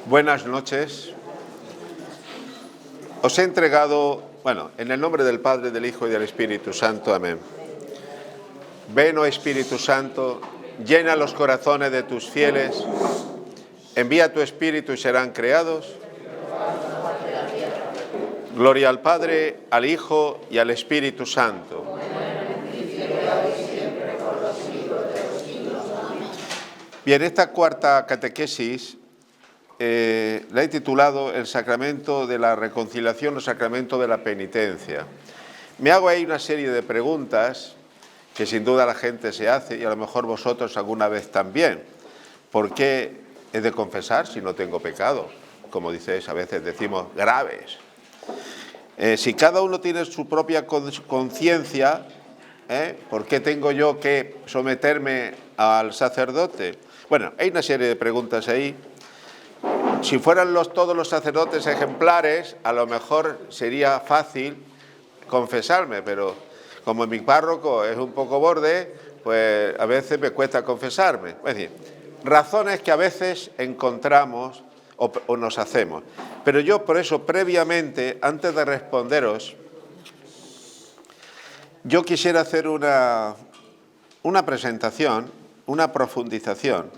Buenas noches. Os he entregado, en el nombre del Padre, del Hijo y del Espíritu Santo. Amén. Ven, oh Espíritu Santo, llena los corazones de tus fieles, envía tu Espíritu y serán creados. Gloria al Padre, al Hijo y al Espíritu Santo. Bien, esta cuarta catequesis la he titulado El sacramento de la reconciliación o sacramento de la penitencia. Me hago ahí una serie de preguntas que sin duda la gente se hace y a lo mejor vosotros alguna vez también. ¿Por qué he de confesar si no tengo pecado? Como dices, a veces decimos graves. Si cada uno tiene su propia conciencia, ¿por qué tengo yo que someterme al sacerdote? Bueno, hay una serie de preguntas ahí. Si fueran todos los sacerdotes ejemplares, a lo mejor sería fácil confesarme, pero como mi párroco es un poco borde, pues a veces me cuesta confesarme. Es decir, razones que a veces encontramos o nos hacemos. Pero yo por eso, previamente, antes de responderos, yo quisiera hacer una presentación, una profundización.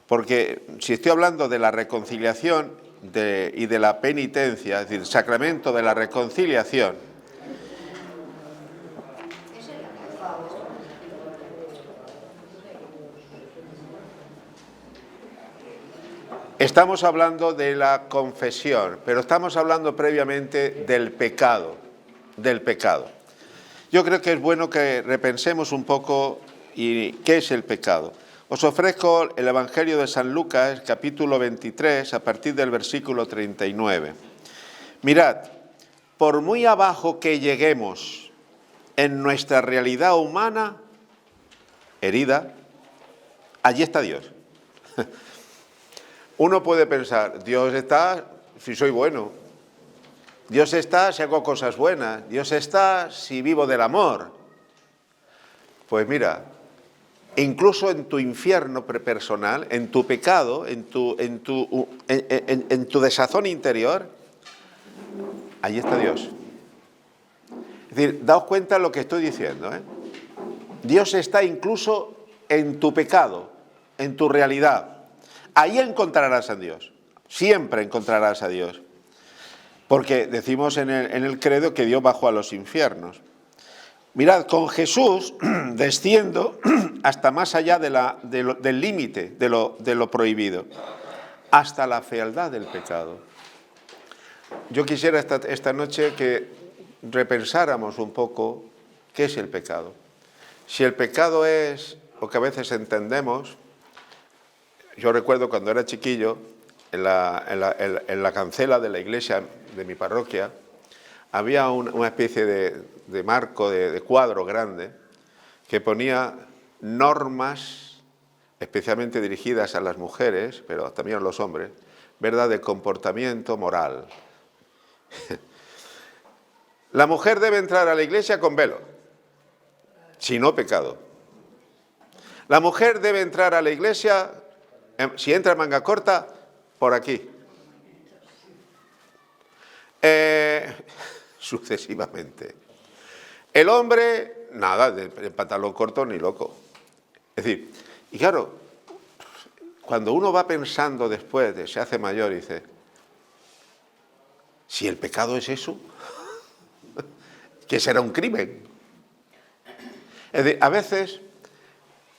Porque si estoy hablando de la reconciliación y de la penitencia, es decir, el sacramento de la reconciliación, estamos hablando de la confesión, pero estamos hablando previamente del pecado, Yo creo que es bueno que repensemos un poco qué es el pecado. Os ofrezco el Evangelio de San Lucas, capítulo 23, a partir del versículo 39. Mirad, por muy abajo que lleguemos en nuestra realidad humana, herida, allí está Dios. Uno puede pensar, Dios está si soy bueno, Dios está si hago cosas buenas, Dios está si vivo del amor. Pues mira, incluso en tu infierno personal, en tu pecado, en tu desazón interior, allí está Dios. Es decir, daos cuenta de lo que estoy diciendo, Dios está incluso en tu pecado, en tu realidad. Ahí encontrarás a Dios, siempre encontrarás a Dios. Porque decimos en el credo que Dios bajó a los infiernos. Mirad, con Jesús desciendo hasta más allá del límite de lo prohibido, hasta la fealdad del pecado. Yo quisiera esta noche que repensáramos un poco qué es el pecado. Si el pecado es lo que a veces entendemos, yo recuerdo cuando era chiquillo, en la cancela de la iglesia de mi parroquia, había una especie de marco, de cuadro grande, que ponía normas especialmente dirigidas a las mujeres, pero también a los hombres, ¿verdad?, de comportamiento moral. La mujer debe entrar a la iglesia con velo, si no pecado. La mujer debe entrar a la iglesia, si entra en manga corta, por aquí. Sucesivamente. El hombre, nada, de pantalón corto ni loco. Es decir, y claro, cuando uno va pensando después, se hace mayor y dice, si el pecado es eso, ¿qué será un crimen? Es decir, a veces,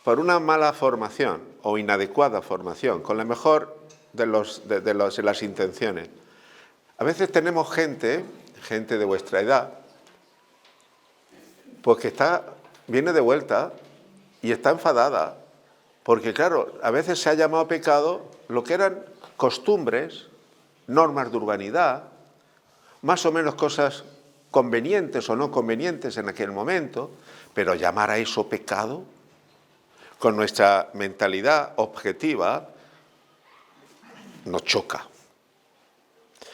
por una mala formación o inadecuada formación, con la mejor de las intenciones, a veces tenemos gente de vuestra edad, pues que viene de vuelta y está enfadada, porque claro, a veces se ha llamado pecado lo que eran costumbres, normas de urbanidad, más o menos cosas convenientes o no convenientes en aquel momento, pero llamar a eso pecado, con nuestra mentalidad objetiva, nos choca.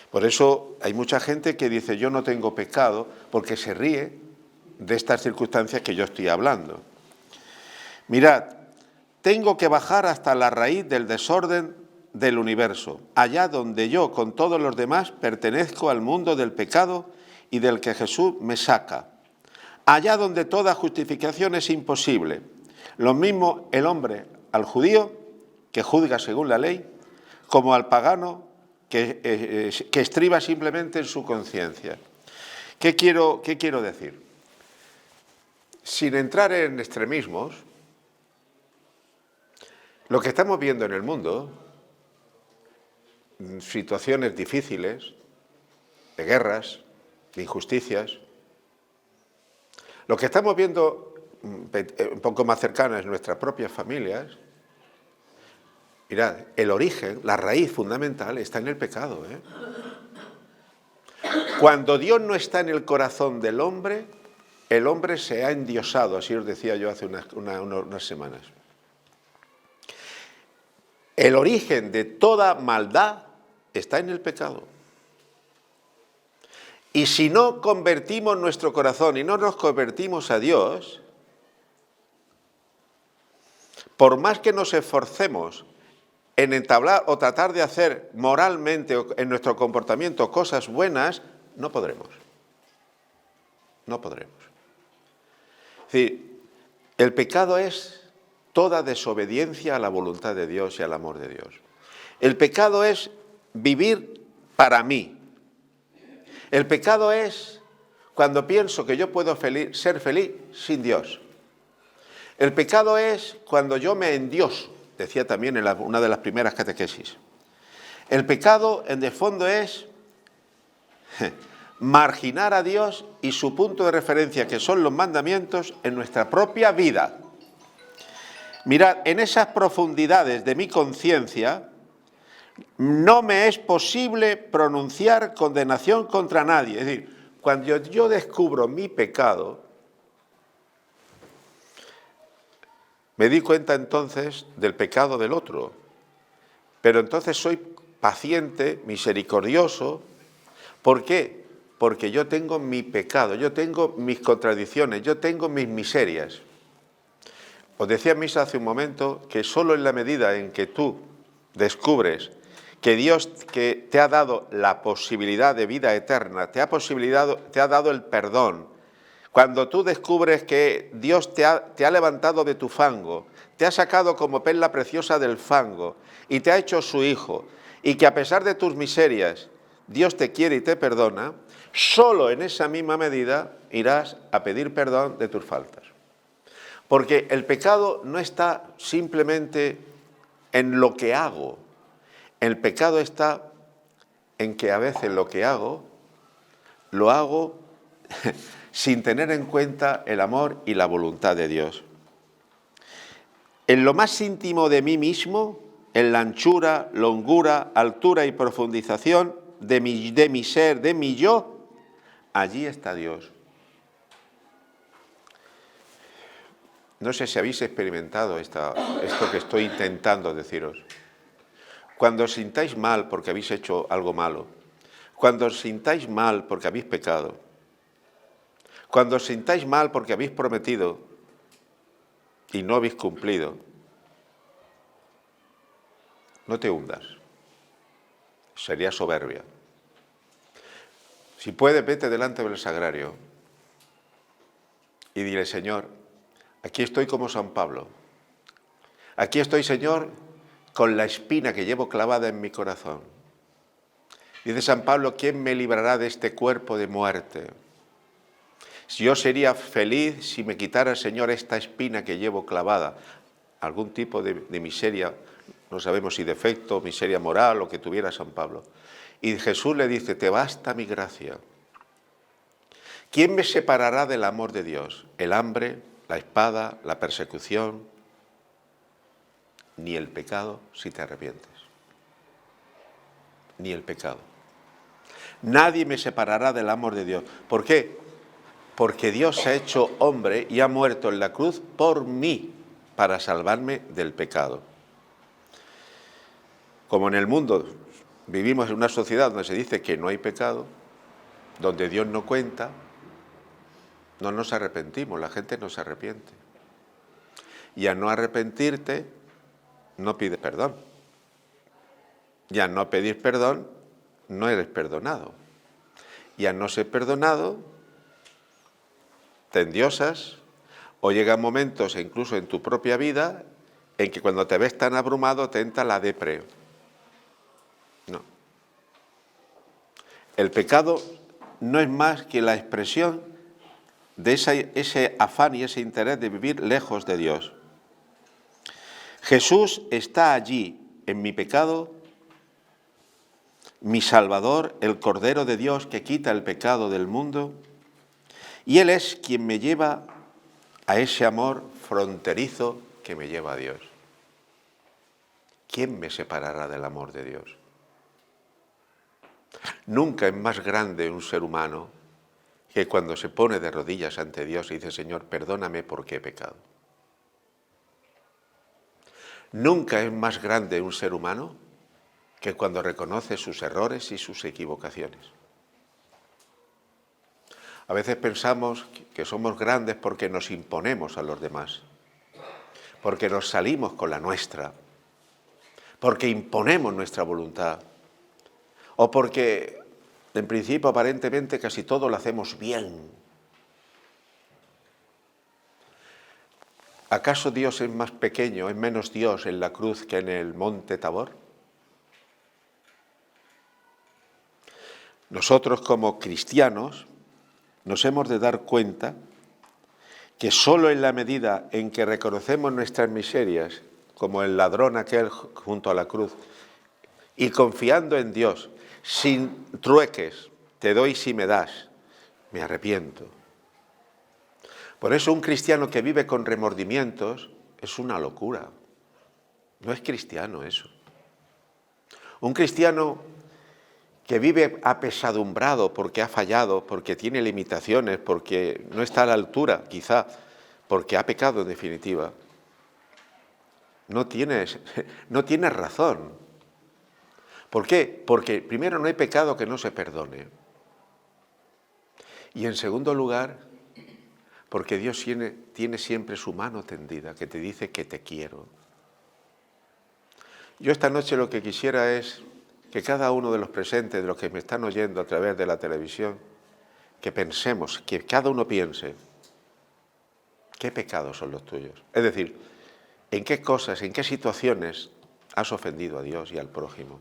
Por eso hay mucha gente que dice yo no tengo pecado porque se ríe de estas circunstancias que yo estoy hablando. Mirad, tengo que bajar hasta la raíz del desorden del universo, allá donde yo con todos los demás pertenezco al mundo del pecado y del que Jesús me saca, allá donde toda justificación es imposible. Lo mismo el hombre al judío, que juzga según la ley, como al pagano, que estriba simplemente en su conciencia. ¿Qué quiero decir? Sin entrar en extremismos, lo que estamos viendo en el mundo, situaciones difíciles, de guerras, de injusticias, lo que estamos viendo un poco más cercanas en nuestras propias familias, mirad, el origen, la raíz fundamental está en el pecado, ¿eh? Cuando Dios no está en el corazón del hombre, el hombre se ha endiosado, así os decía yo hace unas semanas. El origen de toda maldad está en el pecado. Y si no convertimos nuestro corazón y no nos convertimos a Dios, por más que nos esforcemos en entablar o tratar de hacer moralmente en nuestro comportamiento cosas buenas, no podremos. No podremos. Es decir, el pecado es toda desobediencia a la voluntad de Dios y al amor de Dios. El pecado es vivir para mí. El pecado es cuando pienso que yo puedo ser feliz sin Dios. El pecado es cuando yo me endioso, decía también en una de las primeras catequesis. El pecado, en el fondo, es marginar a Dios y su punto de referencia, que son los mandamientos, en nuestra propia vida. Mirad, en esas profundidades de mi conciencia no me es posible pronunciar condenación contra nadie. Es decir, cuando yo descubro mi pecado, me di cuenta entonces del pecado del otro. Pero entonces soy paciente, misericordioso. ¿Por qué? Porque yo tengo mi pecado, yo tengo mis contradicciones, yo tengo mis miserias. Os decía Misa hace un momento que solo en la medida en que tú descubres que Dios que te ha dado la posibilidad de vida eterna, te ha dado el perdón, cuando tú descubres que Dios te ha levantado de tu fango, te ha sacado como perla preciosa del fango y te ha hecho su hijo, y que a pesar de tus miserias Dios te quiere y te perdona, solo en esa misma medida irás a pedir perdón de tus faltas. Porque el pecado no está simplemente en lo que hago. El pecado está en que a veces lo que hago, lo hago sin tener en cuenta el amor y la voluntad de Dios. En lo más íntimo de mí mismo, en la anchura, longura, altura y profundización de mi ser, de mi yo, allí está Dios. No sé si habéis experimentado esto que estoy intentando deciros. Cuando os sintáis mal porque habéis hecho algo malo, cuando os sintáis mal porque habéis pecado, cuando os sintáis mal porque habéis prometido y no habéis cumplido, no te hundas. Sería soberbia. Si puedes, vete delante del sagrario y dile: Señor, aquí estoy como San Pablo. Aquí estoy, Señor, con la espina que llevo clavada en mi corazón. Dice San Pablo: ¿quién me librará de este cuerpo de muerte? Si yo sería feliz si me quitara, Señor, esta espina que llevo clavada. Algún tipo de miseria, no sabemos si defecto, miseria moral o que tuviera San Pablo. Y Jesús le dice: te basta mi gracia. ¿Quién me separará del amor de Dios? ¿El hambre, la espada, la persecución? Ni el pecado si te arrepientes. Ni el pecado. Nadie me separará del amor de Dios. ¿Por qué? Porque Dios se ha hecho hombre y ha muerto en la cruz por mí, para salvarme del pecado. Como en el mundo vivimos en una sociedad donde se dice que no hay pecado, donde Dios no cuenta, no nos arrepentimos, la gente no se arrepiente. Y al no arrepentirte, no pide perdón. Y al no pedir perdón, no eres perdonado. Y al no ser perdonado, te endiosas o llegan momentos, incluso en tu propia vida, en que cuando te ves tan abrumado te entra la depre. No. El pecado no es más que la expresión de ese afán y ese interés de vivir lejos de Dios. Jesús está allí en mi pecado, mi Salvador, el Cordero de Dios que quita el pecado del mundo, y Él es quien me lleva a ese amor fronterizo que me lleva a Dios. ¿Quién me separará del amor de Dios? Nunca es más grande un ser humano que cuando se pone de rodillas ante Dios y dice, Señor, perdóname porque he pecado. Nunca es más grande un ser humano que cuando reconoce sus errores y sus equivocaciones. A veces pensamos que somos grandes porque nos imponemos a los demás, porque nos salimos con la nuestra, porque imponemos nuestra voluntad, o porque en principio aparentemente casi todo lo hacemos bien. ¿Acaso Dios es más pequeño, es menos Dios en la cruz que en el monte Tabor? Nosotros como cristianos nos hemos de dar cuenta que solo en la medida en que reconocemos nuestras miserias, como el ladrón aquel junto a la cruz, y confiando en Dios, sin trueques, te doy si me das, me arrepiento. Por eso un cristiano que vive con remordimientos es una locura. No es cristiano eso. Un cristiano que vive apesadumbrado porque ha fallado, porque tiene limitaciones, porque no está a la altura, quizá, porque ha pecado en definitiva, no tienes razón. ¿Por qué? Porque primero no hay pecado que no se perdone. Y en segundo lugar, porque Dios tiene siempre su mano tendida, que te dice que te quiero. Yo esta noche lo que quisiera es que cada uno de los presentes, de los que me están oyendo a través de la televisión, que pensemos, que cada uno piense, ¿qué pecados son los tuyos? Es decir, ¿en qué cosas, en qué situaciones has ofendido a Dios y al prójimo?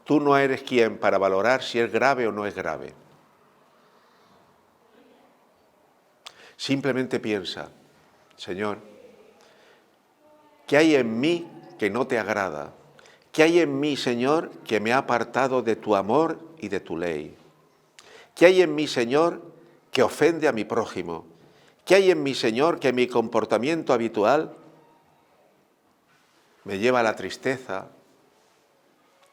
Tú no eres quien para valorar si es grave o no es grave. Simplemente piensa, Señor, ¿qué hay en mí que no te agrada? ¿Qué hay en mí, Señor, que me ha apartado de tu amor y de tu ley? ¿Qué hay en mí, Señor, que ofende a mi prójimo? ¿Qué hay en mí, Señor, que mi comportamiento habitual me lleva a la tristeza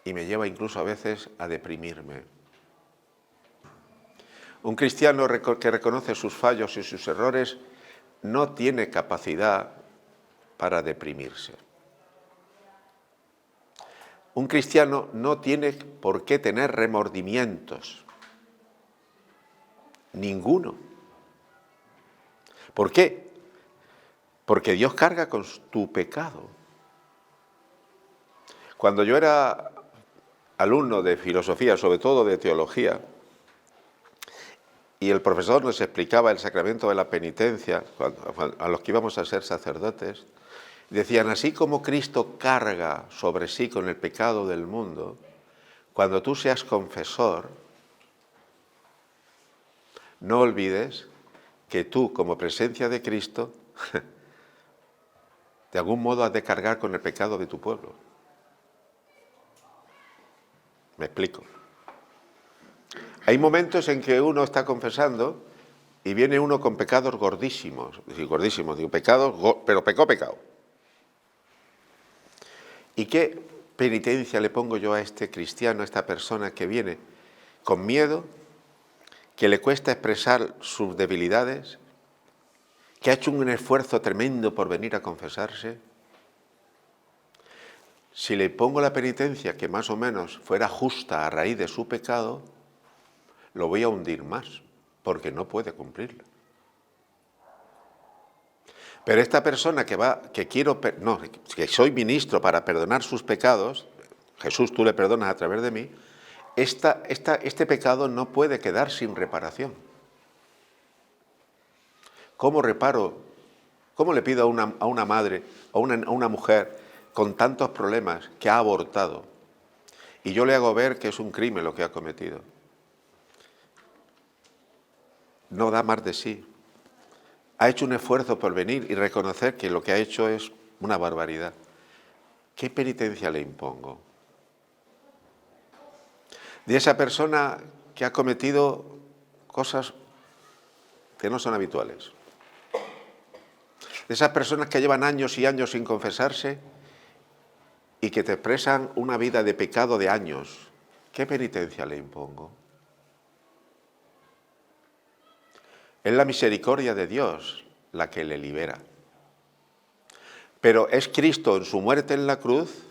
y me lleva incluso a veces a deprimirme? Un cristiano que reconoce sus fallos y sus errores no tiene capacidad para deprimirse. Un cristiano no tiene por qué tener remordimientos. Ninguno. ¿Por qué? Porque Dios carga con tu pecado. Cuando yo era alumno de filosofía, sobre todo de teología, y el profesor nos explicaba el sacramento de la penitencia, a los que íbamos a ser sacerdotes, decían, así como Cristo carga sobre sí con el pecado del mundo, cuando tú seas confesor, no olvides que tú, como presencia de Cristo, de algún modo has de cargar con el pecado de tu pueblo. ¿Me explico? Hay momentos en que uno está confesando y viene uno con pecados gordísimos. Digo pecados, pero pecado. ¿Y qué penitencia le pongo yo a este cristiano, a esta persona que viene con miedo, que le cuesta expresar sus debilidades, que ha hecho un esfuerzo tremendo por venir a confesarse? Si le pongo la penitencia que más o menos fuera justa a raíz de su pecado, lo voy a hundir más, porque no puede cumplirla. Pero esta persona que soy ministro para perdonar sus pecados, Jesús, tú le perdonas a través de mí, este pecado no puede quedar sin reparación. ¿Cómo reparo? ¿Cómo le pido a una madre, a una mujer con tantos problemas que ha abortado? Y yo le hago ver que es un crimen lo que ha cometido. No da más de sí. Ha hecho un esfuerzo por venir y reconocer que lo que ha hecho es una barbaridad. ¿Qué penitencia le impongo? De esa persona que ha cometido cosas que no son habituales. De esas personas que llevan años y años sin confesarse y que te expresan una vida de pecado de años. ¿Qué penitencia le impongo? Es la misericordia de Dios la que le libera. Pero es Cristo en su muerte en la cruz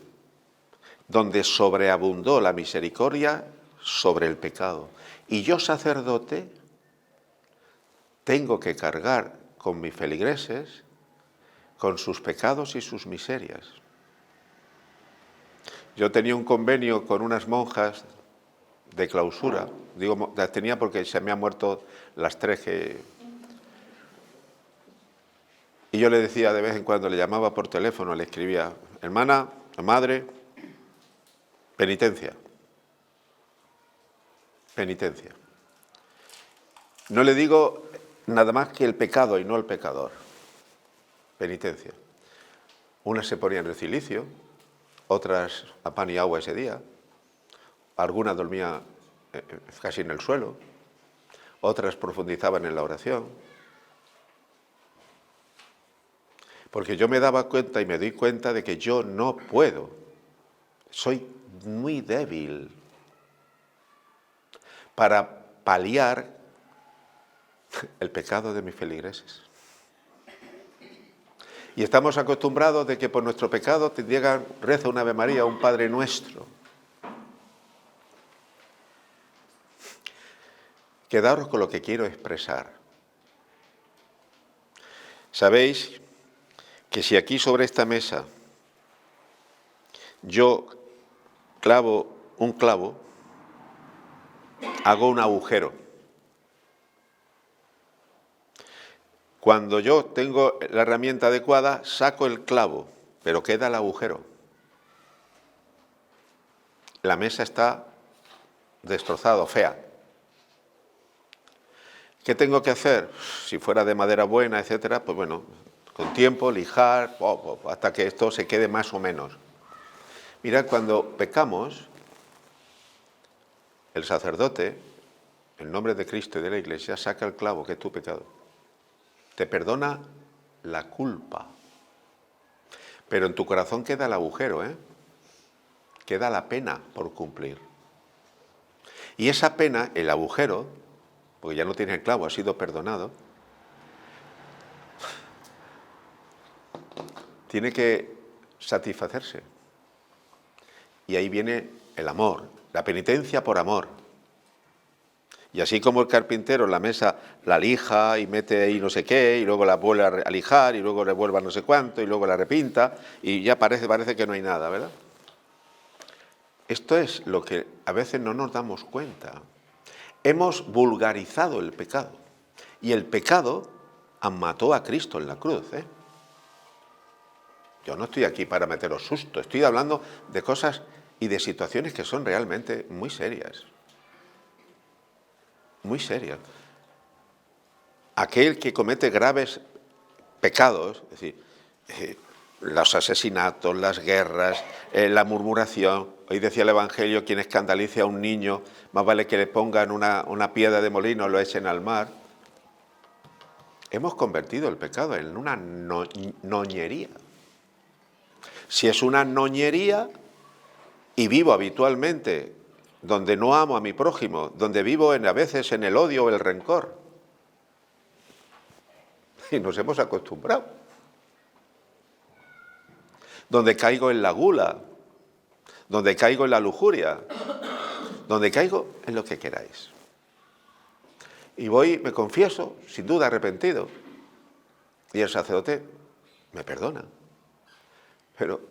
donde sobreabundó la misericordia sobre el pecado. Y yo, sacerdote, tengo que cargar con mis feligreses, con sus pecados y sus miserias. Yo tenía un convenio con unas monjas de clausura, digo, las tenía porque se me han muerto las tres Y yo le decía de vez en cuando, le llamaba por teléfono, le escribía, hermana, madre, penitencia. Penitencia. No le digo nada más que el pecado y no el pecador. Penitencia. Unas se ponían en cilicio, otras a pan y agua ese día, alguna dormía casi en el suelo, otras profundizaban en la oración. Porque yo me daba cuenta y me doy cuenta de que yo no puedo, soy muy débil para paliar el pecado de mis feligreses. Y estamos acostumbrados de que por nuestro pecado te llegan, reza una Ave María, un Padre Nuestro. Quedaros con lo que quiero expresar. Sabéis que si aquí sobre esta mesa yo clavo un clavo, hago un agujero. Cuando yo tengo la herramienta adecuada, saco el clavo, pero queda el agujero. La mesa está destrozada, fea. ¿Qué tengo que hacer? Si fuera de madera buena, etcétera, pues bueno, con tiempo, lijar, hasta que esto se quede más o menos. Mirad, cuando pecamos, el sacerdote, en nombre de Cristo y de la Iglesia, saca el clavo, que es tu pecado. Te perdona la culpa. Pero en tu corazón queda el agujero, queda la pena por cumplir. Y esa pena, el agujero, porque ya no tienes el clavo, ha sido perdonado, tiene que satisfacerse. Y ahí viene el amor, la penitencia por amor. Y así como el carpintero en la mesa la lija y mete ahí no sé qué, y luego la vuelve a lijar, y luego le vuelve a no sé cuánto, y luego la repinta, y ya parece que no hay nada, ¿verdad? Esto es lo que a veces no nos damos cuenta. Hemos vulgarizado el pecado. Y el pecado mató a Cristo en la cruz, Yo no estoy aquí para meteros susto, estoy hablando de cosas y de situaciones que son realmente muy serias. Muy serias. Aquel que comete graves pecados, es decir, los asesinatos, las guerras, la murmuración. Hoy decía el Evangelio, quien escandalice a un niño, más vale que le pongan una piedra de molino o lo echen al mar. Hemos convertido el pecado en una noñería. Si es una noñería y vivo habitualmente donde no amo a mi prójimo, donde vivo a veces en el odio o el rencor, y nos hemos acostumbrado, donde caigo en la gula, donde caigo en la lujuria, donde caigo en lo que queráis. Y voy, me confieso, sin duda arrepentido, y el sacerdote me perdona. Pero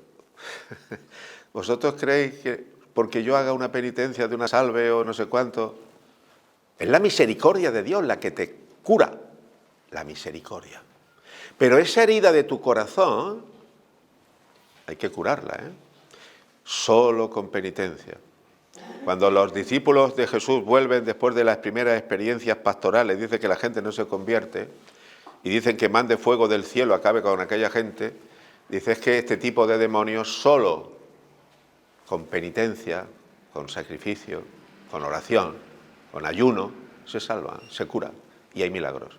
¿vosotros creéis que porque yo haga una penitencia de una salve o no sé cuánto, es la misericordia de Dios la que te cura? La misericordia. Pero esa herida de tu corazón hay que curarla, solo con penitencia. Cuando los discípulos de Jesús vuelven después de las primeras experiencias pastorales, dice que la gente no se convierte y dicen que mande fuego del cielo, acabe con aquella gente, dice es que este tipo de demonios solo con penitencia, con sacrificio, con oración, con ayuno, se salvan, se curan y hay milagros.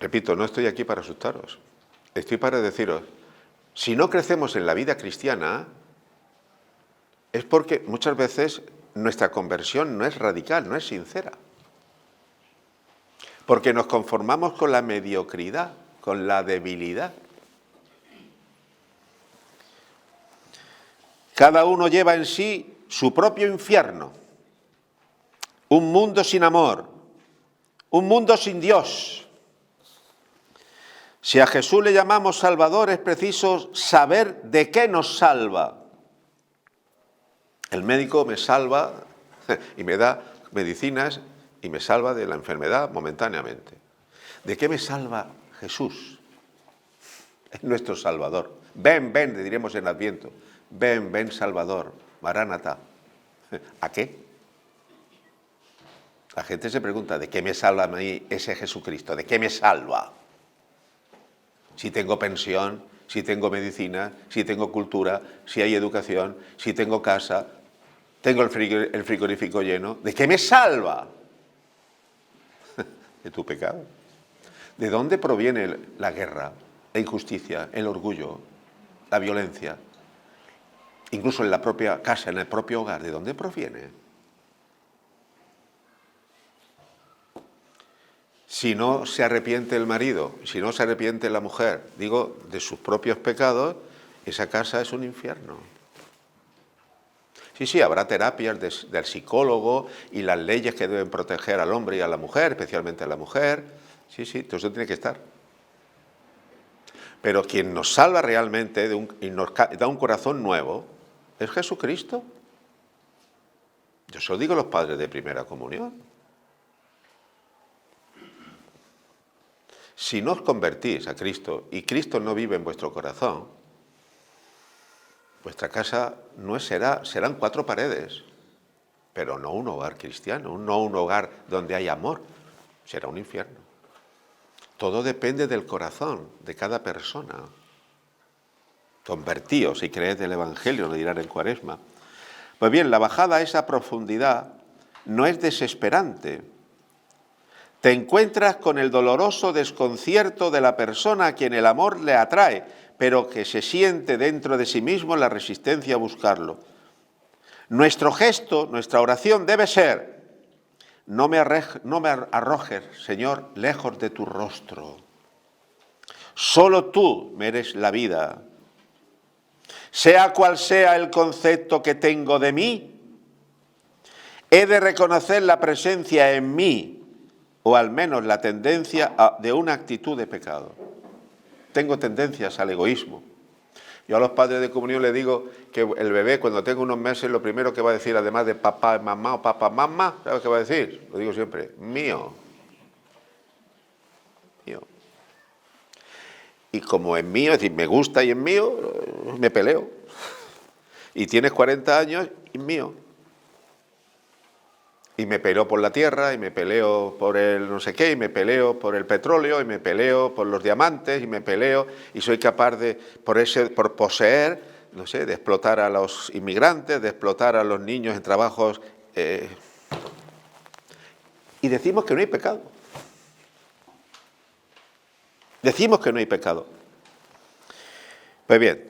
Repito, no estoy aquí para asustaros, estoy para deciros, si no crecemos en la vida cristiana, es porque muchas veces nuestra conversión no es radical, no es sincera. Porque nos conformamos con la mediocridad, con la debilidad. Cada uno lleva en sí su propio infierno, un mundo sin amor, un mundo sin Dios. Si a Jesús le llamamos Salvador, es preciso saber de qué nos salva. El médico me salva y me da medicinas y me salva de la enfermedad momentáneamente. ¿De qué me salva Jesús? Es nuestro Salvador. Ven, ven, le diremos en Adviento. Ven, ven, Salvador, Maránata. ¿A qué? La gente se pregunta, ¿de qué me salva a mí ese Jesucristo? ¿De qué me salva? Si tengo pensión, si tengo medicina, si tengo cultura, si hay educación, si tengo casa, tengo el frigorífico lleno. ¿De qué me salva? De tu pecado. ¿De dónde proviene la guerra, la injusticia, el orgullo, la violencia? Incluso en la propia casa, en el propio hogar, ¿de dónde proviene? Si no se arrepiente el marido, si no se arrepiente la mujer, digo, de sus propios pecados, esa casa es un infierno. Sí, habrá terapias del psicólogo y las leyes que deben proteger al hombre y a la mujer, especialmente a la mujer. Sí, todo eso tiene que estar. Pero quien nos salva realmente y nos da un corazón nuevo es Jesucristo. Yo se lo digo a los padres de primera comunión. Si no os convertís a Cristo y Cristo no vive en vuestro corazón, vuestra casa no serán 4 paredes, pero no un hogar cristiano, no un hogar donde hay amor, será un infierno. Todo depende del corazón de cada persona. Convertíos y creed el Evangelio, lo dirán en Cuaresma. Pues bien, la bajada a esa profundidad no es desesperante. Te encuentras con el doloroso desconcierto de la persona a quien el amor le atrae, pero que se siente dentro de sí mismo la resistencia a buscarlo. Nuestro gesto, nuestra oración debe ser: no me arrojes, Señor, lejos de tu rostro. Solo tú me eres la vida. Sea cual sea el concepto que tengo de mí, he de reconocer la presencia en mí, o al menos la tendencia de una actitud de pecado. Tengo tendencias al egoísmo. Yo a los padres de comunión les digo que el bebé, cuando tenga unos meses, lo primero que va a decir, además de papá, mamá o papá, mamá, ¿sabes qué va a decir? Lo digo siempre: mío. Mío. Y como es mío, es decir, me gusta y es mío, me peleo. Y tienes 40 años y es mío. Y me peleo por la tierra, y me peleo por el no sé qué, y me peleo por el petróleo, y me peleo por los diamantes, y me peleo, y soy capaz de, por poseer, no sé, de explotar a los inmigrantes, de explotar a los niños en trabajos. Y decimos que no hay pecado. Decimos que no hay pecado. Pues bien,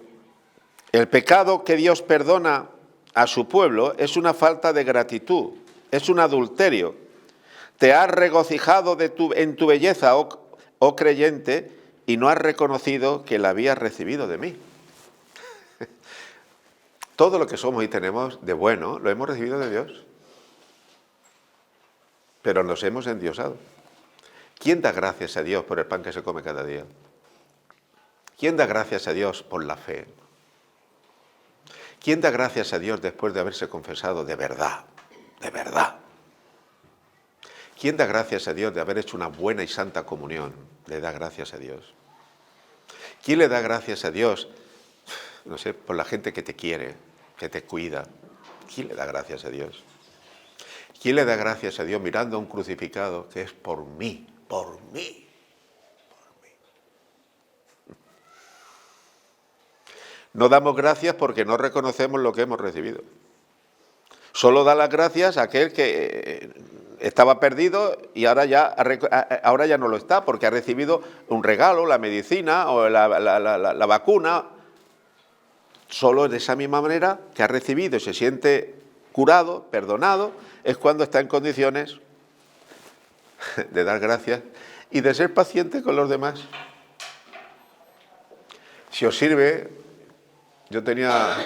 el pecado que Dios perdona a su pueblo es una falta de gratitud. Es un adulterio. Te has regocijado en tu belleza, oh creyente, y no has reconocido que la habías recibido de mí. Todo lo que somos y tenemos de bueno lo hemos recibido de Dios. Pero nos hemos endiosado. ¿Quién da gracias a Dios por el pan que se come cada día? ¿Quién da gracias a Dios por la fe? ¿Quién da gracias a Dios después de haberse confesado de verdad? De verdad. ¿Quién da gracias a Dios de haber hecho una buena y santa comunión? Le da gracias a Dios. ¿Quién le da gracias a Dios, no sé, por la gente que te quiere, que te cuida? ¿Quién le da gracias a Dios? ¿Quién le da gracias a Dios mirando a un crucificado que es por mí, por mí, por mí? No damos gracias porque no reconocemos lo que hemos recibido. Solo da las gracias a aquel que estaba perdido y ahora ya no lo está, porque ha recibido un regalo, la medicina o la vacuna. Solo de esa misma manera que ha recibido y se siente curado, perdonado, es cuando está en condiciones de dar gracias y de ser paciente con los demás. Si os sirve, yo tenía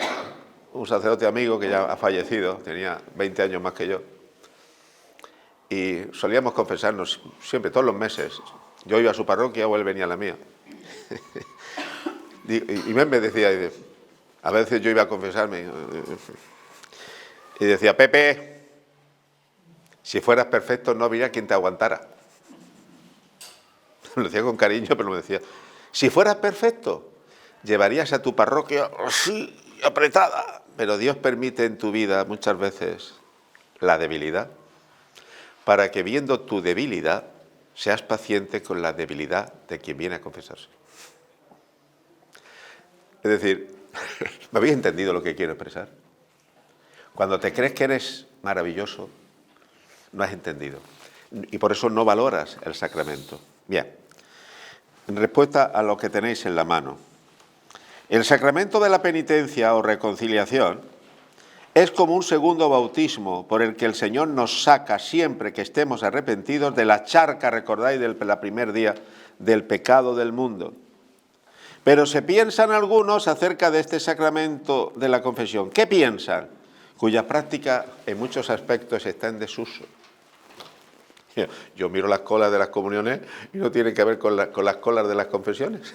un sacerdote amigo que ya ha fallecido, tenía 20 años más que yo, y solíamos confesarnos siempre, todos los meses. Yo iba a su parroquia o él venía a la mía. Y me decía, a veces yo iba a confesarme, y decía, Pepe, si fueras perfecto no habría quien te aguantara. Lo decía con cariño, pero me decía, si fueras perfecto, llevarías a tu parroquia así, apretada. Pero Dios permite en tu vida muchas veces la debilidad, para que viendo tu debilidad, seas paciente con la debilidad de quien viene a confesarse. Es decir, ¿me habéis entendido lo que quiero expresar? Cuando te crees que eres maravilloso, no has entendido. Y por eso no valoras el sacramento. Bien, en respuesta a lo que tenéis en la mano. El sacramento de la penitencia o reconciliación es como un segundo bautismo por el que el Señor nos saca siempre que estemos arrepentidos de la charca, recordáis, del primer día del pecado del mundo. Pero se piensan algunos acerca de este sacramento de la confesión. ¿Qué piensan? Cuya práctica en muchos aspectos está en desuso. Yo miro las colas de las comuniones y no tienen que ver con las colas de las confesiones.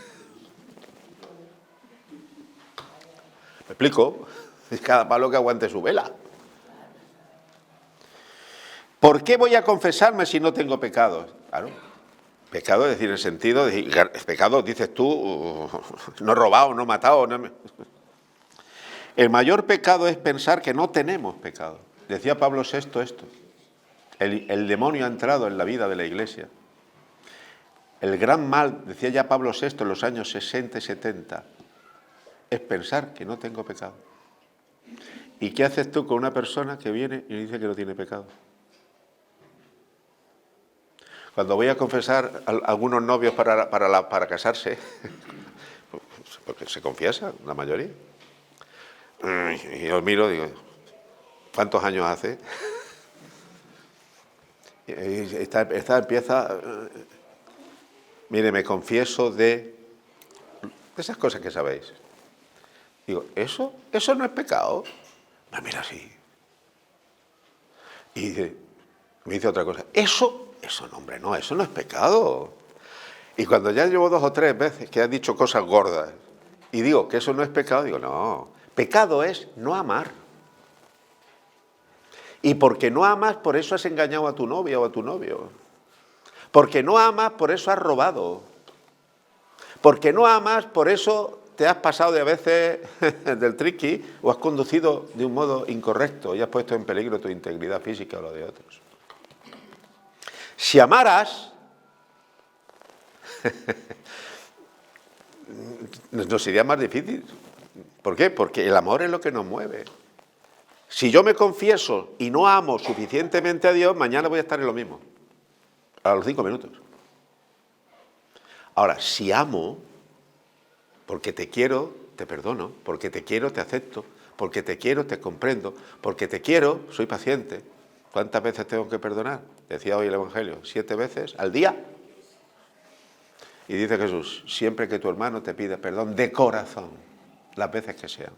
¿Me explico? Es cada palo que aguante su vela. ¿Por qué voy a confesarme si no tengo pecados? Claro, pecado es decir, en el sentido de pecado, dices tú, no he robado, no he matado. No. El mayor pecado es pensar que no tenemos pecado. Decía Pablo VI esto. El demonio ha entrado en la vida de la Iglesia. El gran mal, decía ya Pablo VI en los años 60 y 70, es pensar que no tengo pecado. ¿Y qué haces tú con una persona que viene y dice que no tiene pecado? Cuando voy a confesar a algunos novios para casarse, porque se confiesa, la mayoría, y yo miro y digo, ¿cuántos años hace? Y esta empieza, mire, me confieso de esas cosas que sabéis. Digo, ¿eso no es pecado? Me mira así. Y me dice otra cosa, eso no, hombre, no, eso no es pecado. Y cuando ya llevo 2 o 3 veces que has dicho cosas gordas y digo que eso no es pecado, digo, no, pecado es no amar. Y porque no amas, por eso has engañado a tu novia o a tu novio. Porque no amas, por eso has robado. Porque no amas, por eso te has pasado de a veces del triqui o has conducido de un modo incorrecto y has puesto en peligro tu integridad física o la de otros. Si amaras, nos sería más difícil. ¿Por qué? Porque el amor es lo que nos mueve. Si yo me confieso y no amo suficientemente a Dios, mañana voy a estar en lo mismo, a los 5 minutos. Ahora, si amo, porque te quiero, te perdono, porque te quiero, te acepto, porque te quiero, te comprendo, porque te quiero, soy paciente. ¿Cuántas veces tengo que perdonar? Decía hoy el Evangelio, 7 veces al día. Y dice Jesús, siempre que tu hermano te pida perdón, de corazón, las veces que sean.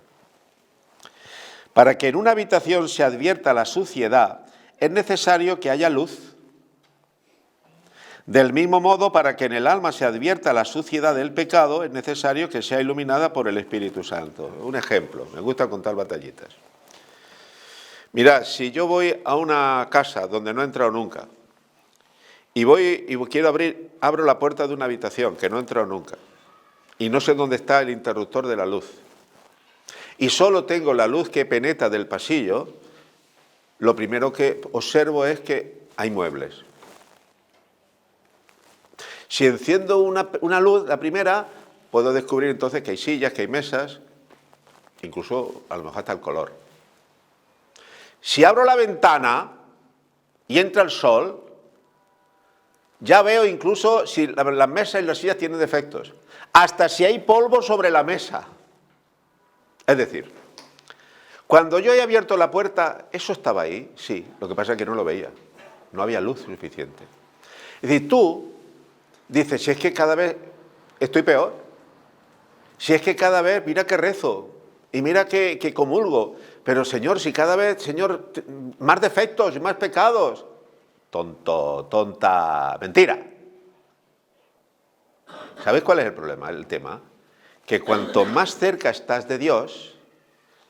Para que en una habitación se advierta la suciedad, es necesario que haya luz. Del mismo modo, para que en el alma se advierta la suciedad del pecado, es necesario que sea iluminada por el Espíritu Santo. Un ejemplo, me gusta contar batallitas. Mirad, si yo voy a una casa donde no he entrado nunca, y voy y quiero abro la puerta de una habitación que no he entrado nunca, y no sé dónde está el interruptor de la luz, y solo tengo la luz que penetra del pasillo, lo primero que observo es que hay muebles. Si enciendo una luz, la primera, puedo descubrir entonces que hay sillas, que hay mesas, incluso a lo mejor hasta el color. Si abro la ventana y entra el sol, ya veo incluso si las mesas y las sillas tienen defectos, hasta si hay polvo sobre la mesa. Es decir, cuando yo he abierto la puerta, ¿eso estaba ahí? Sí, lo que pasa es que no lo veía, no había luz suficiente. Es decir, tú dices, si es que cada vez estoy peor, si es que cada vez, mira que rezo, y mira que comulgo, pero Señor, si cada vez, Señor, más defectos y más pecados. Tonto, tonta, mentira. ¿Sabéis cuál es el problema, el tema? Que cuanto más cerca estás de Dios,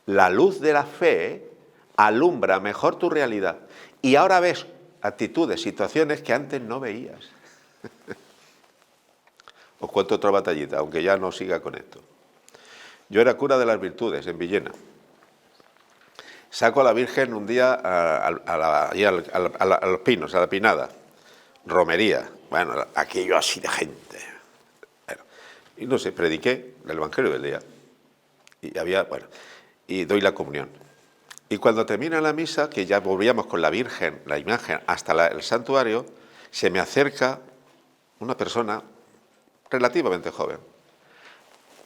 la luz de la fe alumbra mejor tu realidad. Y ahora ves actitudes, situaciones que antes no veías. Os cuento otra batallita, aunque ya no siga con esto. Yo era cura de las virtudes en Villena. Saco a la Virgen un día a los pinos, a la pinada. Romería. Bueno, aquello así de gente. Bueno, y no sé, prediqué el Evangelio del día. Y doy la comunión. Y cuando termina la misa, que ya volvíamos con la Virgen, la imagen, hasta el santuario, se me acerca una persona relativamente joven,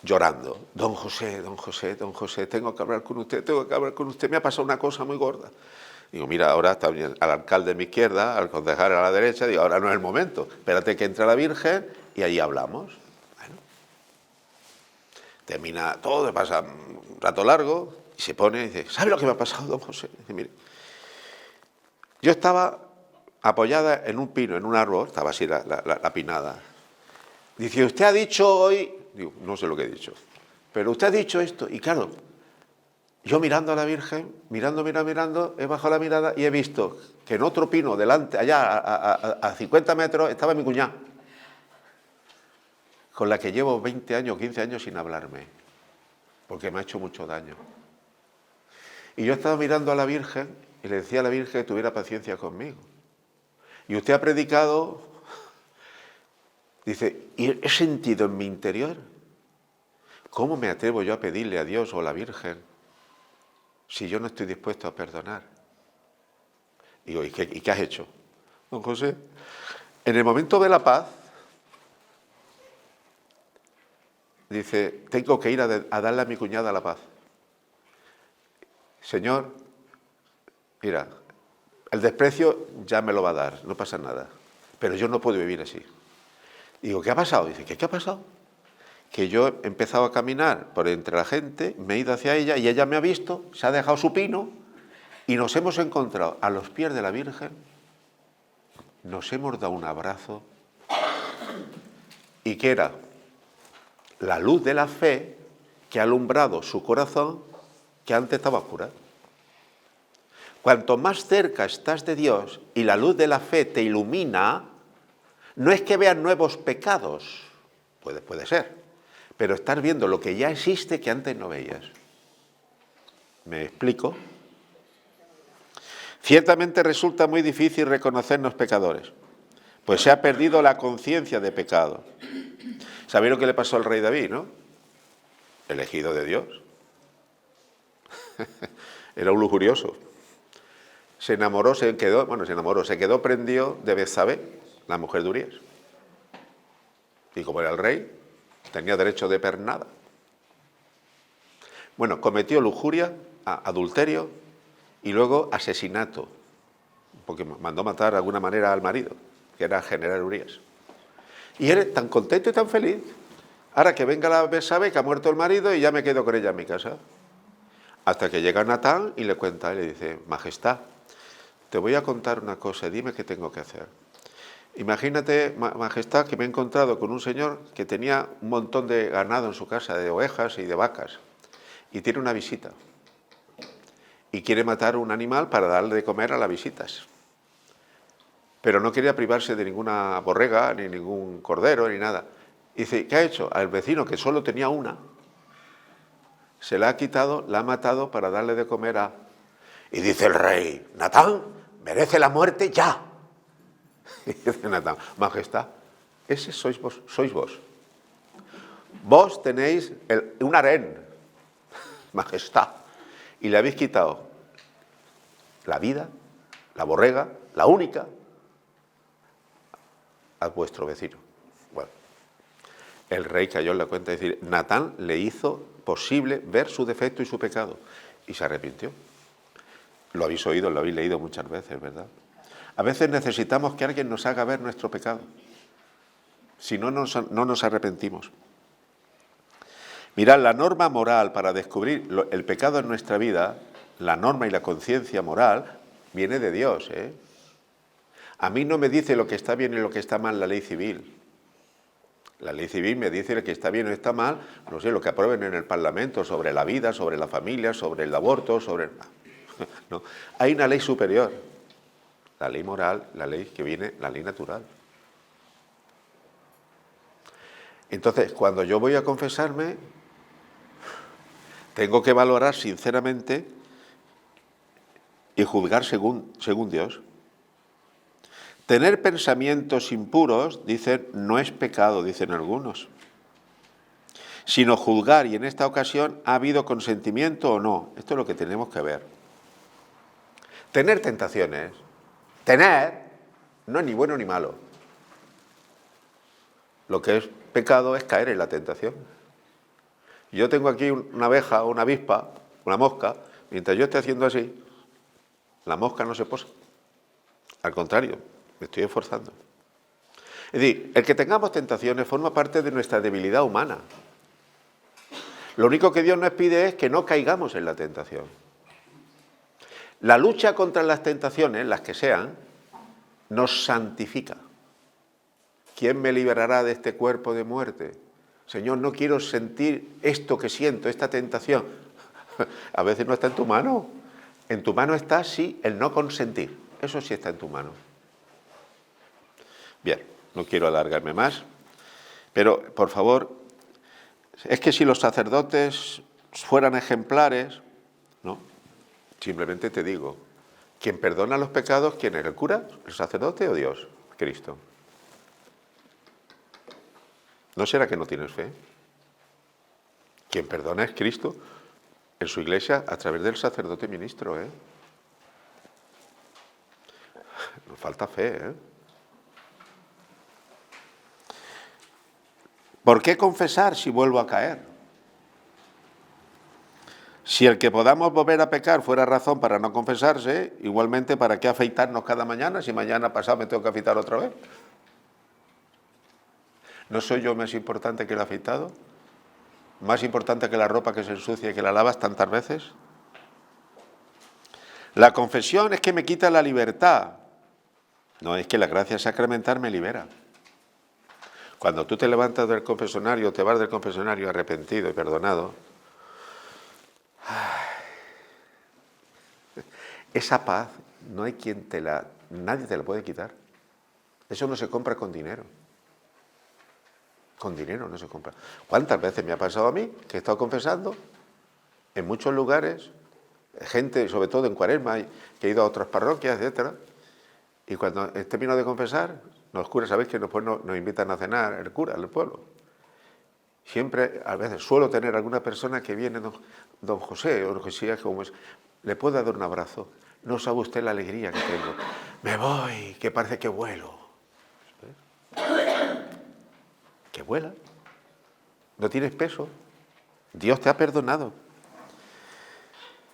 llorando. Don José, don José, don José, tengo que hablar con usted, me ha pasado una cosa muy gorda. Digo, mira, ahora está bien, al alcalde a mi izquierda, al concejal a la derecha, digo, ahora no es el momento, espérate que entre la Virgen y ahí hablamos. Bueno, termina todo, pasa un rato largo, y se pone y dice, ¿sabe lo que me ha pasado, don José? Dice, mire, yo estaba apoyada en un pino, en un árbol, estaba así la pinada. Dice, usted ha dicho hoy, digo, no sé lo que he dicho, pero usted ha dicho esto, y claro, yo mirando a la Virgen, mirando, he bajado la mirada y he visto que en otro pino, delante, allá a 50 metros, estaba mi cuñada, con la que llevo 20 años, 15 años sin hablarme, porque me ha hecho mucho daño. Y yo estaba mirando a la Virgen y le decía a la Virgen que tuviera paciencia conmigo. Y usted ha predicado. Dice, y he sentido en mi interior, ¿cómo me atrevo yo a pedirle a Dios o a la Virgen si yo no estoy dispuesto a perdonar? Digo, ¿y qué has hecho? Don José, en el momento de la paz, dice, tengo que ir a darle a mi cuñada la paz. Señor, mira, el desprecio ya me lo va a dar, no pasa nada, pero yo no puedo vivir así. Digo, ¿qué ha pasado? Dice, ¿qué ha pasado? Que yo he empezado a caminar por entre la gente, me he ido hacia ella y ella me ha visto, se ha dejado su pino y nos hemos encontrado a los pies de la Virgen, nos hemos dado un abrazo y que era la luz de la fe que ha alumbrado su corazón que antes estaba oscura. Cuanto más cerca estás de Dios y la luz de la fe te ilumina, no es que veas nuevos pecados, puede ser, pero estás viendo lo que ya existe que antes no veías. ¿Me explico? Ciertamente resulta muy difícil reconocernos pecadores, pues se ha perdido la conciencia de pecado. ¿Sabéis lo que le pasó al rey David, no? Elegido de Dios. Era un lujurioso. Se quedó prendido de Betsabé, la mujer de Urías. Y como era el rey, tenía derecho de pernada. Bueno, cometió lujuria, adulterio y luego asesinato, porque mandó matar de alguna manera al marido, que era el general Urías. Y él tan contento y tan feliz. Ahora que venga la Betsabé, que ha muerto el marido, y ya me quedo con ella en mi casa. Hasta que llega Natán y le cuenta, y le dice, Majestad, te voy a contar una cosa, dime qué tengo que hacer. Imagínate, Majestad, que me he encontrado con un señor que tenía un montón de ganado en su casa, de ovejas y de vacas, y tiene una visita. Y quiere matar un animal para darle de comer a las visitas. Pero no quería privarse de ninguna borrega, ni ningún cordero, ni nada. Y dice, ¿qué ha hecho? Al vecino, que solo tenía una, se la ha quitado, la ha matado para darle de comer a... Y dice el rey, Natán, merece la muerte ya. Y dice Natán, Majestad, ese sois vos. Vos tenéis un harén, Majestad, y le habéis quitado la vida, la borrega, la única, a vuestro vecino. Bueno, el rey cayó en la cuenta, es decir, Natán le hizo posible ver su defecto y su pecado, y se arrepintió. Lo habéis oído, lo habéis leído muchas veces, ¿verdad? A veces necesitamos que alguien nos haga ver nuestro pecado, si no nos arrepentimos. Mirad, la norma moral para descubrir el pecado en nuestra vida, la norma y la conciencia moral, viene de Dios, ¿eh? A mí no me dice lo que está bien y lo que está mal la ley civil. La ley civil me dice lo que está bien o está mal, no sé, lo que aprueben en el Parlamento sobre la vida, sobre la familia, sobre el aborto, sobre... No, hay una ley superior, la ley moral, la ley que viene, la ley natural. Entonces, cuando yo voy a confesarme, tengo que valorar sinceramente y juzgar según Dios. Tener pensamientos impuros, dicen, no es pecado, dicen algunos, sino juzgar, y en esta ocasión, ¿ha habido consentimiento o no? Esto es lo que tenemos que ver. Tener tentaciones, no es ni bueno ni malo. Lo que es pecado es caer en la tentación. Yo tengo aquí una abeja, una avispa, una mosca, mientras yo esté haciendo así, la mosca no se posa. Al contrario, me estoy esforzando. Es decir, el que tengamos tentaciones forma parte de nuestra debilidad humana. Lo único que Dios nos pide es que no caigamos en la tentación. La lucha contra las tentaciones, las que sean, nos santifica. ¿Quién me liberará de este cuerpo de muerte? Señor, no quiero sentir esto que siento, esta tentación. A veces no está en tu mano. En tu mano está, sí, el no consentir. Eso sí está en tu mano. Bien, no quiero alargarme más, pero, por favor, es que si los sacerdotes fueran ejemplares, ¿no? Simplemente te digo, quien perdona los pecados, ¿quién es? ¿El cura, el sacerdote o Dios, Cristo? ¿No será que no tienes fe? Quien perdona es Cristo en su iglesia a través del sacerdote ministro, ¿eh? Nos falta fe, ¿eh? ¿Por qué confesar si vuelvo a caer? Si el que podamos volver a pecar fuera razón para no confesarse, igualmente, ¿para qué afeitarnos cada mañana si mañana pasado me tengo que afeitar otra vez? ¿No soy yo más importante que el afeitado? ¿Más importante que la ropa que se ensucia y que la lavas tantas veces? La confesión es que me quita la libertad. No, es que la gracia sacramental me libera. Cuando tú te levantas del confesionario, te vas del confesionario arrepentido y perdonado, esa paz no hay nadie te la puede quitar. Eso no se compra con dinero. Con dinero no se compra. ¿Cuántas veces me ha pasado a mí que he estado confesando en muchos lugares, gente, sobre todo en Cuaresma, que he ido a otras parroquias, etcétera, y cuando he terminado de confesar, los curas, sabéis que después nos invitan a cenar, el cura, el pueblo. Siempre, a veces, suelo tener alguna persona que viene, don José, o lo que sea, como es, ¿le puedo dar un abrazo? No sabe usted la alegría que tengo. Me voy, que parece que vuelo. Que vuela. No tienes peso. Dios te ha perdonado.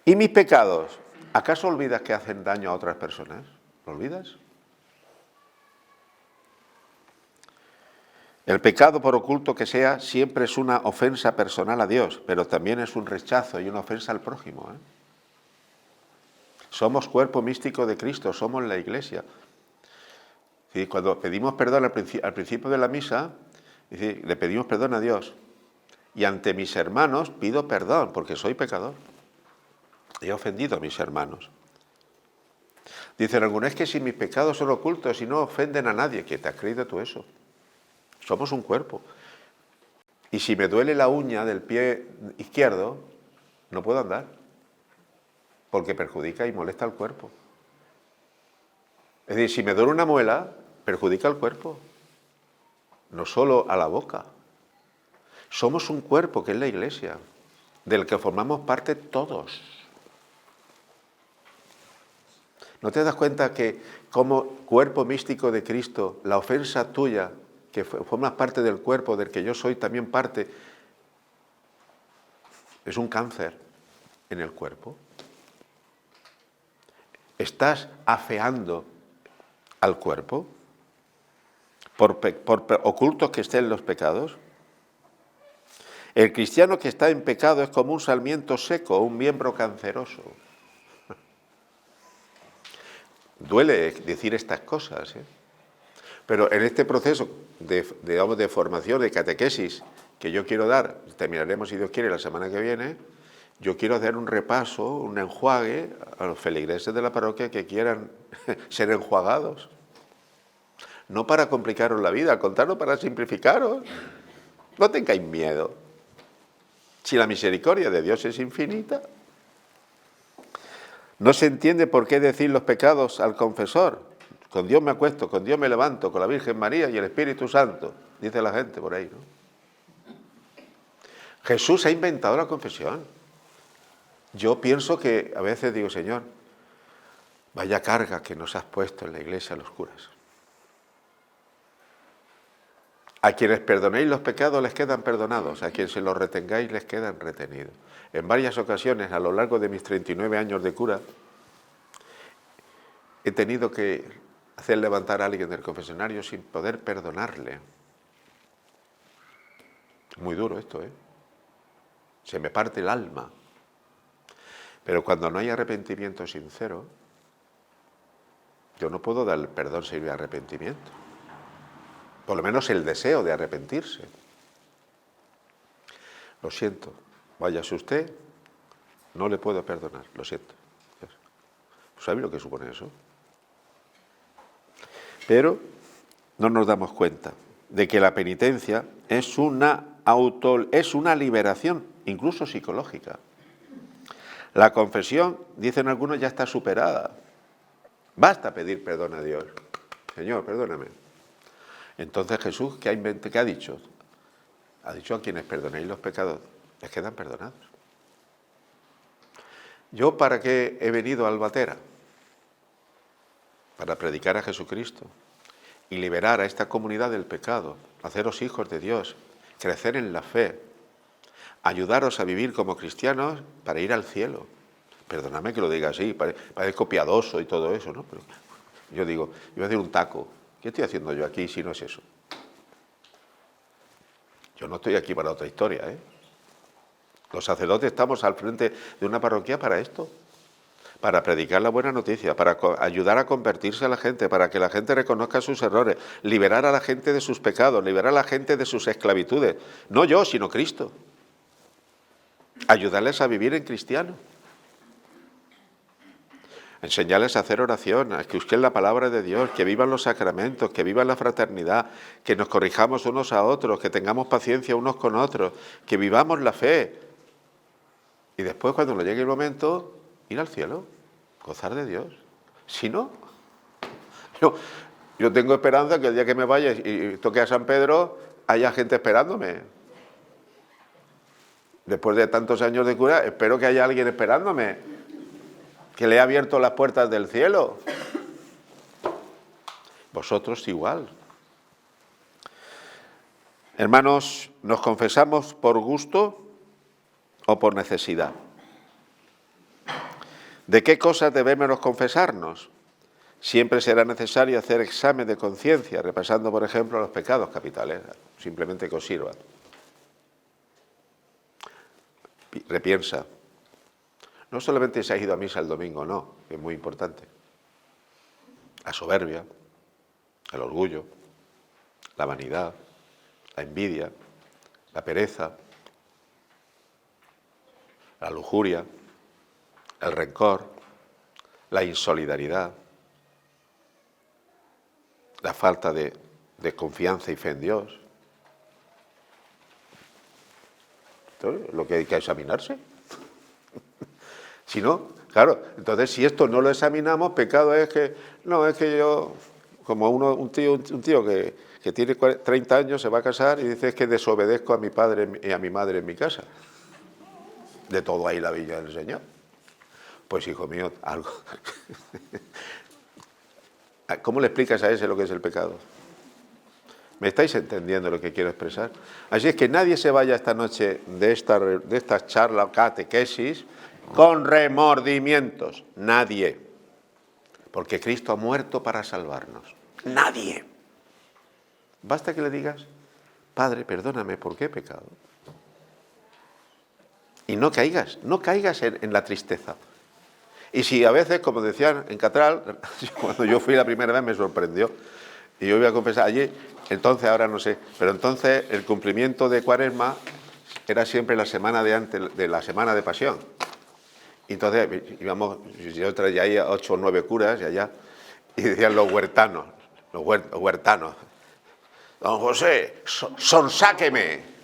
¿Y mis pecados? ¿Acaso olvidas que hacen daño a otras personas? ¿Lo olvidas? El pecado, por oculto que sea, siempre es una ofensa personal a Dios, pero también es un rechazo y una ofensa al prójimo, ¿eh? Somos cuerpo místico de Cristo, somos la Iglesia. ¿Sí? Cuando pedimos perdón al principio de la misa, ¿sí? Le pedimos perdón a Dios. Y ante mis hermanos pido perdón, porque soy pecador. He ofendido a mis hermanos. Dicen algunos, es que si mis pecados son ocultos y no ofenden a nadie, ¿qué te has creído tú eso? Somos un cuerpo. Y si me duele la uña del pie izquierdo, no puedo andar, porque perjudica y molesta al cuerpo. Es decir, si me duele una muela, perjudica al cuerpo, no solo a la boca. Somos un cuerpo, que es la Iglesia, del que formamos parte todos. ¿No te das cuenta que como cuerpo místico de Cristo, la ofensa tuya, que formas parte del cuerpo del que yo soy también parte, es un cáncer en el cuerpo? ¿Estás afeando al cuerpo por ocultos que estén los pecados? El cristiano que está en pecado es como un sarmiento seco, un miembro canceroso. Duele decir estas cosas, ¿eh? Pero en este proceso de formación, de catequesis, que yo quiero dar, terminaremos si Dios quiere la semana que viene, yo quiero hacer un repaso, un enjuague a los feligreses de la parroquia que quieran ser enjuagados. No para complicaros la vida, al contrario, para simplificaros. No tengáis miedo. Si la misericordia de Dios es infinita, no se entiende por qué decir los pecados al confesor. Con Dios me acuesto, con Dios me levanto, con la Virgen María y el Espíritu Santo, dice la gente por ahí, ¿no? Jesús ha inventado la confesión. Yo pienso que a veces digo, Señor, vaya carga que nos has puesto en la iglesia los curas. A quienes perdonéis los pecados les quedan perdonados, a quienes se los retengáis les quedan retenidos. En varias ocasiones, a lo largo de mis 39 años de cura, he tenido que hacer levantar a alguien del confesionario sin poder perdonarle. Muy duro esto, ¿eh? Se me parte el alma. Pero cuando no hay arrepentimiento sincero, yo no puedo dar el perdón sin el arrepentimiento. Por lo menos el deseo de arrepentirse. Lo siento, váyase usted, no le puedo perdonar, lo siento. ¿Sabe lo que supone eso? Pero no nos damos cuenta de que la penitencia es una liberación, incluso psicológica. La confesión, dicen algunos, ya está superada. Basta pedir perdón a Dios. Señor, perdóname. Entonces Jesús, ¿qué ha dicho? Ha dicho, a quienes perdonéis los pecados, les quedan perdonados. ¿Yo para qué he venido a Albatera? Para predicar a Jesucristo y liberar a esta comunidad del pecado, haceros hijos de Dios, crecer en la fe, ayudaros a vivir como cristianos para ir al cielo. Perdóname que lo diga así, parezco piadoso y todo eso, ¿no? Pero yo digo, iba a decir un taco. ¿Qué estoy haciendo yo aquí si no es eso? Yo no estoy aquí para otra historia, ¿eh? Los sacerdotes estamos al frente de una parroquia para esto, para predicar la buena noticia, para ayudar a convertirse a la gente, para que la gente reconozca sus errores, liberar a la gente de sus pecados, liberar a la gente de sus esclavitudes. No yo, sino Cristo. Ayudarles a vivir en cristiano. Enseñarles a hacer oración, a que busquen la palabra de Dios, que vivan los sacramentos, que vivan la fraternidad, que nos corrijamos unos a otros, que tengamos paciencia unos con otros, que vivamos la fe. Y después, cuando nos llegue el momento, ir al cielo, gozar de Dios. Si no, yo tengo esperanza que el día que me vaya y toque a San Pedro, haya gente esperándome. Después de tantos años de cura, espero que haya alguien esperándome, que le ha abierto las puertas del cielo. Vosotros igual. Hermanos, ¿nos confesamos por gusto o por necesidad? ¿De qué cosas debemos confesarnos? Siempre será necesario hacer examen de conciencia, repasando, por ejemplo, los pecados capitales, simplemente que os sirva. Repiensa. No solamente se ha ido a misa el domingo, no, que es muy importante. La soberbia, el orgullo, la vanidad, la envidia, la pereza, la lujuria, el rencor, la insolidaridad, la falta de confianza y fe en Dios. Entonces, lo que hay que examinarse. Si no, claro, entonces si esto no lo examinamos, pecado es que, no, es que yo, como un tío que tiene 30 años, se va a casar y dice es que desobedezco a mi padre y a mi madre en mi casa. De todo ahí la villa del Señor. Pues hijo mío, algo. ¿Cómo le explicas a ese lo que es el pecado? ¿Me estáis entendiendo lo que quiero expresar? Así es que nadie se vaya esta noche de esta charla o catequesis con remordimientos. Nadie. Porque Cristo ha muerto para salvarnos. Nadie. Basta que le digas, Padre, perdóname, ¿por qué he pecado? Y no caigas en la tristeza. Y si a veces, como decían en Catral, cuando yo fui la primera vez me sorprendió, y yo iba a confesar allí, entonces ahora no sé, pero entonces el cumplimiento de Cuaresma era siempre la semana de antes de la semana de Pasión. Y entonces íbamos, yo traía ahí 8 o 9 curas y allá, y decían los huertanos, don José, sonsáqueme.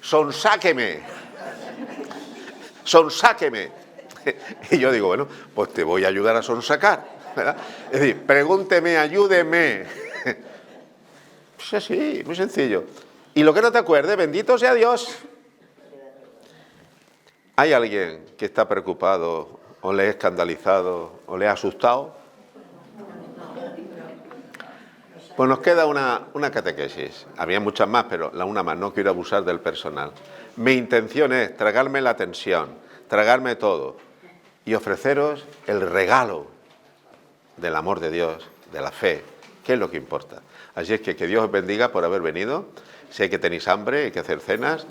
Y yo digo, bueno, pues te voy a ayudar a sonsacar, ¿verdad? Es decir, pregúnteme, ayúdeme. Pues así, muy sencillo. Y lo que no te acuerdes, bendito sea Dios. ¿Hay alguien que está preocupado, o le ha escandalizado, o le ha asustado? Pues nos queda una catequesis. Había muchas más, pero una más, no quiero abusar del personal. Mi intención es tragarme la tensión, tragarme todo y ofreceros el regalo del amor de Dios, de la fe, que es lo que importa. Así es que Dios os bendiga por haber venido. Sé que tenéis hambre, hay que hacer cenas.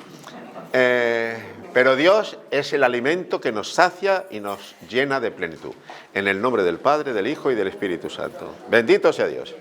Pero Dios es el alimento que nos sacia y nos llena de plenitud. En el nombre del Padre, del Hijo y del Espíritu Santo. Bendito sea Dios.